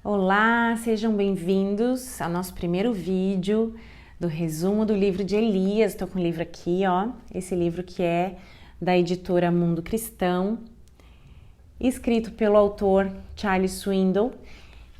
Olá, sejam bem-vindos ao nosso primeiro vídeo do resumo do livro de Elias. Estou com o livro aqui, ó. Esse livro que é da editora Mundo Cristão, escrito pelo autor Charles Swindoll,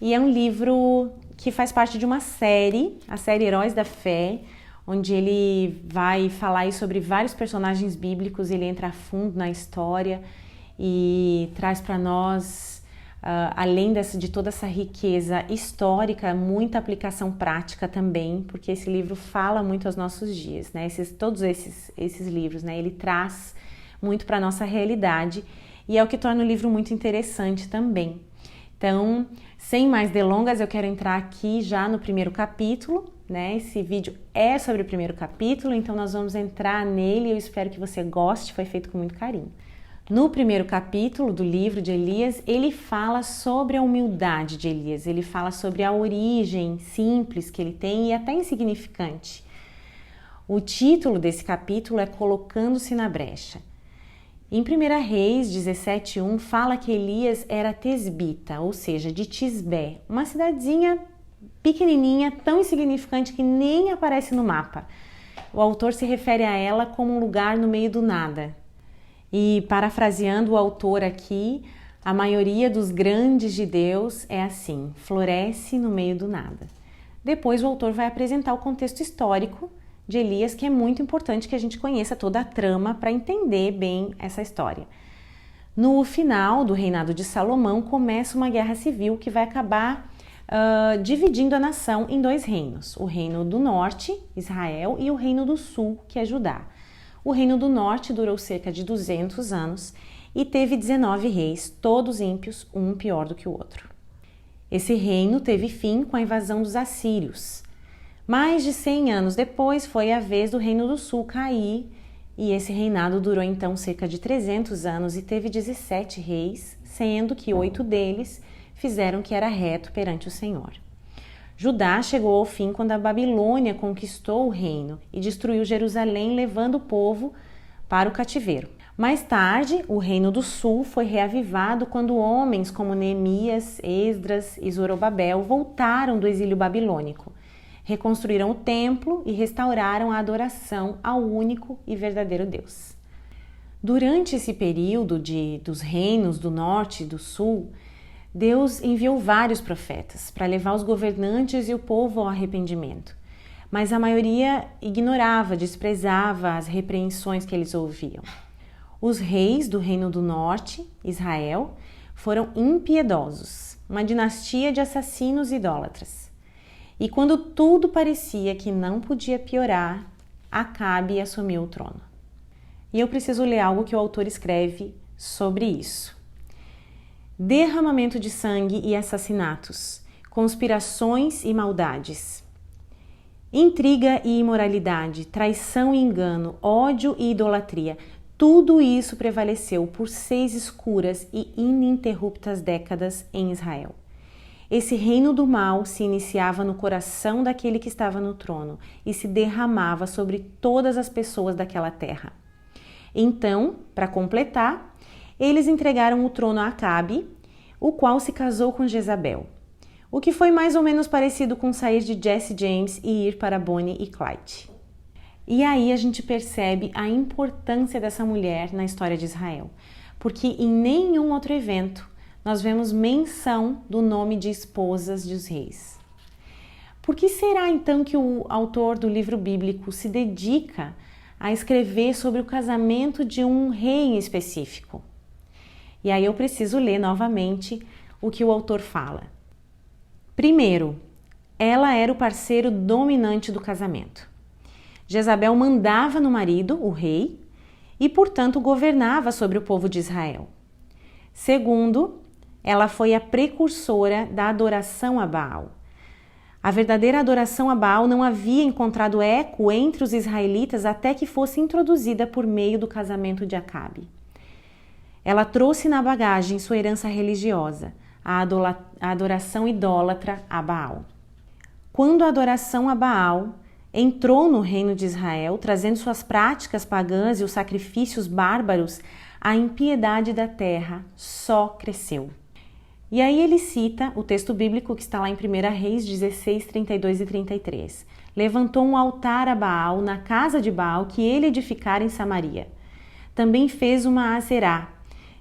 e é um livro que faz parte de uma série, a série Heróis da Fé, onde ele vai falar aí sobre vários personagens bíblicos. Ele entra a fundo na história e traz para nós, além de toda essa riqueza histórica, muita aplicação prática também, porque esse livro fala muito aos nossos dias, né? Todos esses livros, né? Ele traz muito para a nossa realidade e é o que torna o livro muito interessante também. Então, sem mais delongas, eu quero entrar aqui já no primeiro capítulo, né? Esse vídeo é sobre o primeiro capítulo, então nós vamos entrar nele e eu espero que você goste, foi feito com muito carinho. No primeiro capítulo do livro de Elias, ele fala sobre a humildade de Elias, ele fala sobre a origem simples que ele tem e até insignificante. O título desse capítulo é Colocando-se na Brecha. Em 1 Reis 17:1 fala que Elias era tesbita, ou seja, de Tisbé, uma cidadezinha pequenininha, tão insignificante que nem aparece no mapa. O autor se refere a ela como um lugar no meio do nada. E parafraseando o autor aqui, a maioria dos grandes de Deus é assim, floresce no meio do nada. Depois o autor vai apresentar o contexto histórico de Elias, que é muito importante que a gente conheça toda a trama para entender bem essa história. No final do reinado de Salomão começa uma guerra civil que vai acabar dividindo a nação em dois reinos, o reino do norte, Israel, e o reino do sul, que é Judá. O reino do norte durou cerca de 200 anos e teve 19 reis, todos ímpios, um pior do que o outro. Esse reino teve fim com a invasão dos assírios. Mais de 100 anos depois foi a vez do reino do sul cair e esse reinado durou então cerca de 300 anos e teve 17 reis, sendo que 8 deles fizeram o que era reto perante o Senhor. Judá chegou ao fim quando a Babilônia conquistou o reino e destruiu Jerusalém, levando o povo para o cativeiro. Mais tarde, o reino do sul foi reavivado quando homens como Neemias, Esdras e Zorobabel voltaram do exílio babilônico, reconstruíram o templo e restauraram a adoração ao único e verdadeiro Deus. Durante esse período dos reinos do norte e do sul, Deus enviou vários profetas para levar os governantes e o povo ao arrependimento, mas a maioria ignorava, desprezava as repreensões que eles ouviam. Os reis do reino do norte, Israel, foram impiedosos, uma dinastia de assassinos idólatras. E quando tudo parecia que não podia piorar, Acabe assumiu o trono. E eu preciso ler algo que o autor escreve sobre isso. Derramamento de sangue e assassinatos, conspirações e maldades, intriga e imoralidade, traição e engano, ódio e idolatria, tudo isso prevaleceu por 6 escuras e ininterruptas décadas em Israel. Esse reino do mal se iniciava no coração daquele que estava no trono e se derramava sobre todas as pessoas daquela terra. Então, para completar, eles entregaram o trono a Acabe, o qual se casou com Jezabel, o que foi mais ou menos parecido com sair de Jesse James e ir para Bonnie e Clyde. E aí a gente percebe a importância dessa mulher na história de Israel, porque em nenhum outro evento nós vemos menção do nome de esposas dos reis. Por que será então que o autor do livro bíblico se dedica a escrever sobre o casamento de um rei em específico? E aí eu preciso ler novamente o que o autor fala. Primeiro, ela era o parceiro dominante do casamento. Jezabel mandava no marido, o rei, e portanto governava sobre o povo de Israel. Segundo, ela foi a precursora da adoração a Baal. A verdadeira adoração a Baal não havia encontrado eco entre os israelitas até que fosse introduzida por meio do casamento de Acabe. Ela trouxe na bagagem sua herança religiosa, a adoração idólatra a Baal. Quando a adoração a Baal entrou no reino de Israel, trazendo suas práticas pagãs e os sacrifícios bárbaros, a impiedade da terra só cresceu. E aí ele cita o texto bíblico que está lá em 1 Reis 16, 32 e 33. Levantou um altar a Baal na casa de Baal que ele edificara em Samaria. Também fez uma Aserá,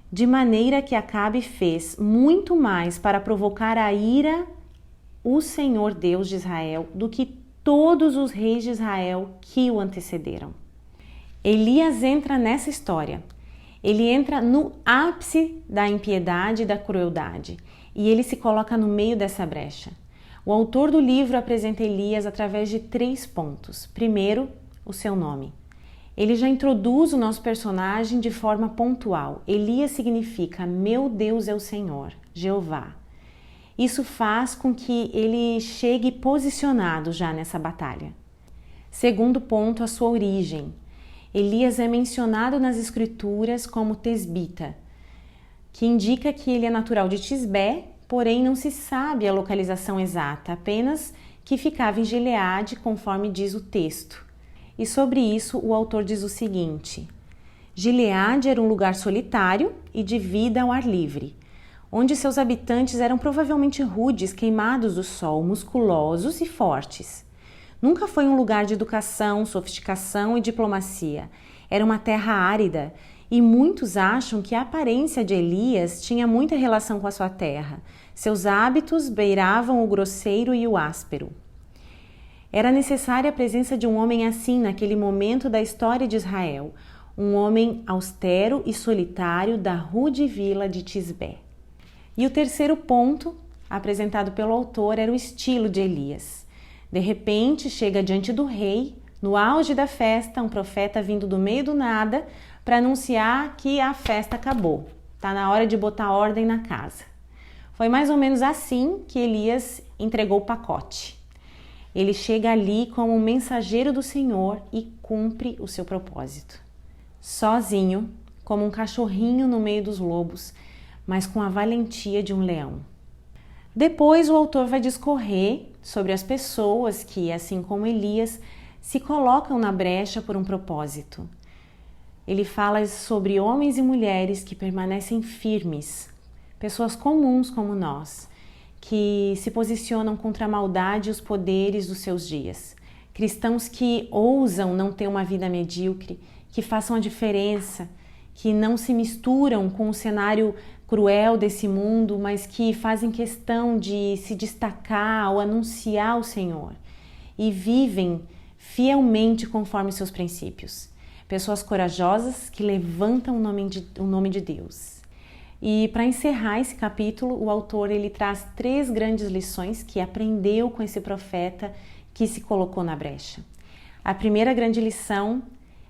de maneira que Acabe fez muito mais para provocar a ira o Senhor Deus de Israel do que todos os reis de Israel que o antecederam. Elias entra nessa história. Ele entra no ápice da impiedade e da crueldade e ele se coloca no meio dessa brecha. O autor do livro apresenta Elias através de 3 pontos. Primeiro, o seu nome. Ele já introduz o nosso personagem de forma pontual. Elias significa meu Deus é o Senhor, Jeová. Isso faz com que ele chegue posicionado já nessa batalha. Segundo ponto, a sua origem. Elias é mencionado nas escrituras como tesbita, que indica que ele é natural de Tisbé, porém não se sabe a localização exata, apenas que ficava em Gileade, conforme diz o texto. E sobre isso o autor diz o seguinte: Gileade era um lugar solitário e de vida ao ar livre, onde seus habitantes eram provavelmente rudes, queimados do sol, musculosos e fortes. Nunca foi um lugar de educação, sofisticação e diplomacia. Era uma terra árida e muitos acham que a aparência de Elias tinha muita relação com a sua terra. Seus hábitos beiravam o grosseiro e o áspero. Era necessária a presença de um homem assim naquele momento da história de Israel, um homem austero e solitário da rude vila de Tisbé. E o terceiro ponto, apresentado pelo autor, era o estilo de Elias. De repente, chega diante do rei, no auge da festa, um profeta vindo do meio do nada para anunciar que a festa acabou. Está na hora de botar ordem na casa. Foi mais ou menos assim que Elias entregou o pacote. Ele chega ali como um mensageiro do Senhor e cumpre o seu propósito. Sozinho, como um cachorrinho no meio dos lobos, mas com a valentia de um leão. Depois o autor vai discorrer sobre as pessoas que, assim como Elias, se colocam na brecha por um propósito. Ele fala sobre homens e mulheres que permanecem firmes, pessoas comuns como nós, que se posicionam contra a maldade e os poderes dos seus dias. Cristãos que ousam não ter uma vida medíocre, que façam a diferença, que não se misturam com o cenário cruel desse mundo, mas que fazem questão de se destacar ao anunciar o Senhor e vivem fielmente conforme seus princípios. Pessoas corajosas que levantam o nome de Deus. E para encerrar esse capítulo, o autor ele traz 3 grandes lições que aprendeu com esse profeta que se colocou na brecha. A primeira grande lição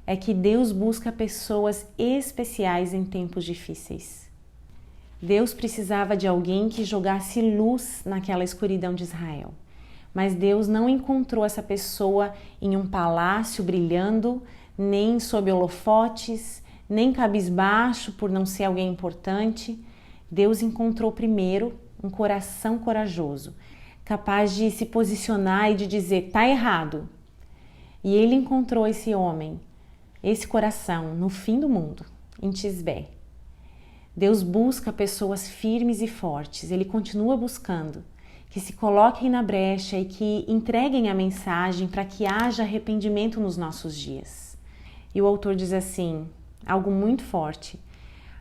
é que Deus busca pessoas especiais em tempos difíceis. Deus precisava de alguém que jogasse luz naquela escuridão de Israel. Mas Deus não encontrou essa pessoa em um palácio brilhando, nem sob holofotes, nem cabisbaixo por não ser alguém importante. Deus encontrou primeiro um coração corajoso, capaz de se posicionar e de dizer, tá errado. E ele encontrou esse homem, esse coração, no fim do mundo, em Tisbé. Deus busca pessoas firmes e fortes, Ele continua buscando, que se coloquem na brecha e que entreguem a mensagem para que haja arrependimento nos nossos dias. E o autor diz assim, algo muito forte,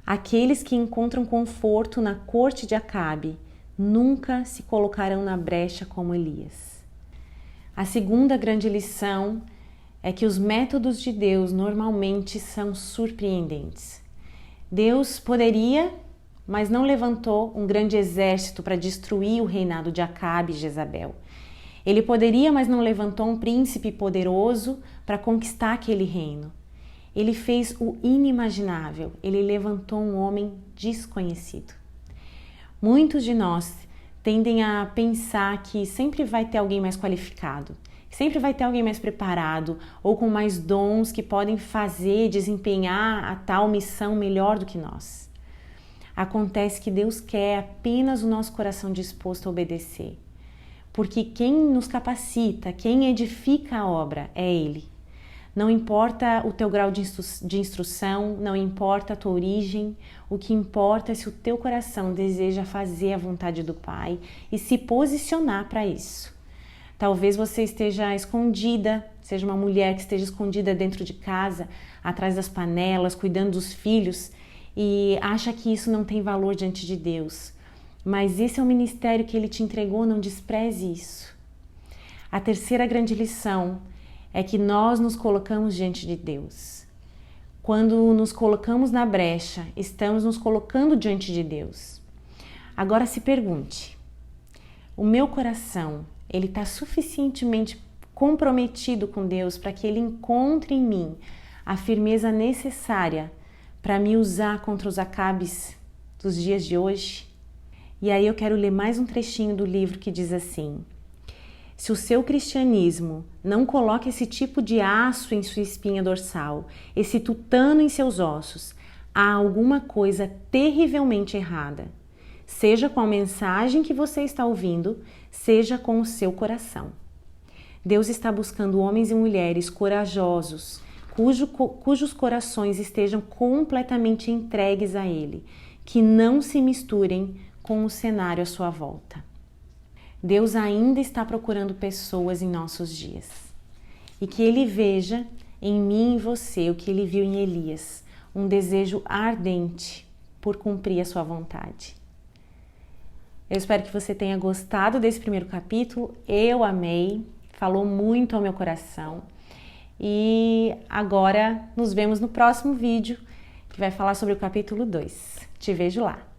aqueles que encontram conforto na corte de Acabe nunca se colocarão na brecha como Elias. A segunda grande lição é que os métodos de Deus normalmente são surpreendentes. Deus poderia, mas não levantou um grande exército para destruir o reinado de Acabe e Jezabel. Ele poderia, mas não levantou um príncipe poderoso para conquistar aquele reino. Ele fez o inimaginável, ele levantou um homem desconhecido. Muitos de nós tendem a pensar que sempre vai ter alguém mais qualificado, que sempre vai ter alguém mais preparado ou com mais dons que podem desempenhar a tal missão melhor do que nós. Acontece que Deus quer apenas o nosso coração disposto a obedecer, porque quem nos capacita, quem edifica a obra é Ele. Não importa o teu grau de instrução, não importa a tua origem, o que importa é se o teu coração deseja fazer a vontade do Pai e se posicionar para isso. Talvez você esteja escondida, seja uma mulher que esteja escondida dentro de casa, atrás das panelas, cuidando dos filhos e acha que isso não tem valor diante de Deus. Mas esse é o ministério que Ele te entregou, não despreze isso. A terceira grande lição é que nós nos colocamos diante de Deus. Quando nos colocamos na brecha, estamos nos colocando diante de Deus. Agora se pergunte, o meu coração, ele está suficientemente comprometido com Deus para que Ele encontre em mim a firmeza necessária para me usar contra os Acabes dos dias de hoje? E aí eu quero ler mais um trechinho do livro que diz assim: se o seu cristianismo não coloca esse tipo de aço em sua espinha dorsal, esse tutano em seus ossos, há alguma coisa terrivelmente errada. Seja com a mensagem que você está ouvindo, seja com o seu coração. Deus está buscando homens e mulheres corajosos, cujos corações estejam completamente entregues a Ele, que não se misturem com o cenário à sua volta. Deus ainda está procurando pessoas em nossos dias. E que Ele veja em mim e em você o que Ele viu em Elias, um desejo ardente por cumprir a sua vontade. Eu espero que você tenha gostado desse primeiro capítulo. Eu amei, falou muito ao meu coração. E agora nos vemos no próximo vídeo, que vai falar sobre o capítulo 2. Te vejo lá!